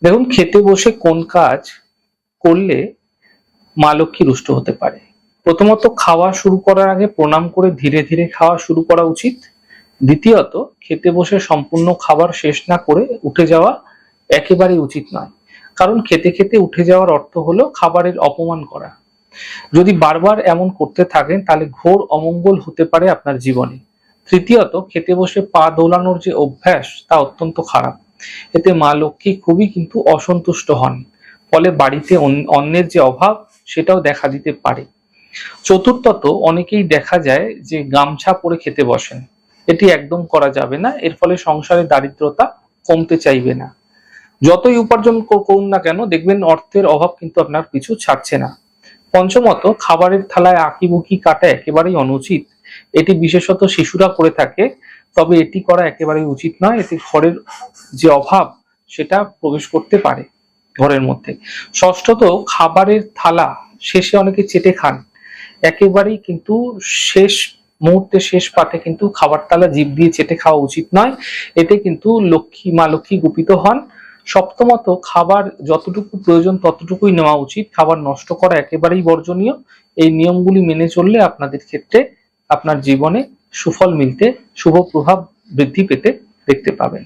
দেখুন, খেতে বসে কোন কাজ করলে মা লক্ষ্মী রুষ্ট হতে পারে। প্রথমত, খাওয়া শুরু করার আগে প্রণাম করে ধীরে ধীরে খাওয়া শুরু করা উচিত। দ্বিতীয়ত, খেতে বসে সম্পূর্ণ খাবার শেষ না করে উঠে যাওয়া একেবারেই উচিত নয়, কারণ খেতে খেতে উঠে যাওয়ার অর্থ হলো খাবারের অপমান করা। যদি বারবার এমন করতে থাকেন তাহলে ঘোর অমঙ্গল হতে পারে আপনার জীবনে। তৃতীয়ত, খেতে বসে পা দোলানোর যে অভ্যাস তা অত্যন্ত খারাপ। এতে মা লক্ষ্মী খুবই কিন্তু অসন্তুষ্ট হন, ফলে বাড়িতে অন্নের যে অভাব সেটাও দেখা দিতে পারে। চতুর্থত, অনেকেই দেখা যায় যে গামছা পরে খেতে বসেন। এটি একদম করা যাবে না, এর ফলে সংসারে দারিদ্রতা কমতে চাইবে না। যতই উপার্জন করুন না কেন, দেখবেন অর্থের অভাব কিন্তু আপনার পিছু ছাড়ছে না। পঞ্চমত, খাবারের থালায় আঁকিবুকি কাটা একেবারেই অনুচিত। এটি বিশেষত শিশুরা করে থাকে, তবে এটি করা একেবারেই উচিত নয়। এতে ঘরের যে অভাব সেটা প্রবেশ করতে পারে ঘরের মধ্যে। ষষ্ঠত, খাবারের থালা শেষে অনেকে চেটে খান। একেবারেই কিন্তু শেষ মুহূর্তে, শেষ পাতে কিন্তু খাবার থালা জিভ দিয়ে চেটে খাওয়া উচিত নয়। এতে কিন্তু মা লক্ষ্মী কুপিত হন। সপ্তমত, খাবার যতটুকু প্রয়োজন ততটুকুই নেওয়া উচিত, খাবার নষ্ট করা একেবারেই বর্জনীয়। এই নিয়মগুলি মেনে চললে আপনাদের ক্ষেত্রে আপনার জীবনে সুফল মিলতে, শুভ প্রভাব বৃদ্ধি পেতে দেখতে পাবেন।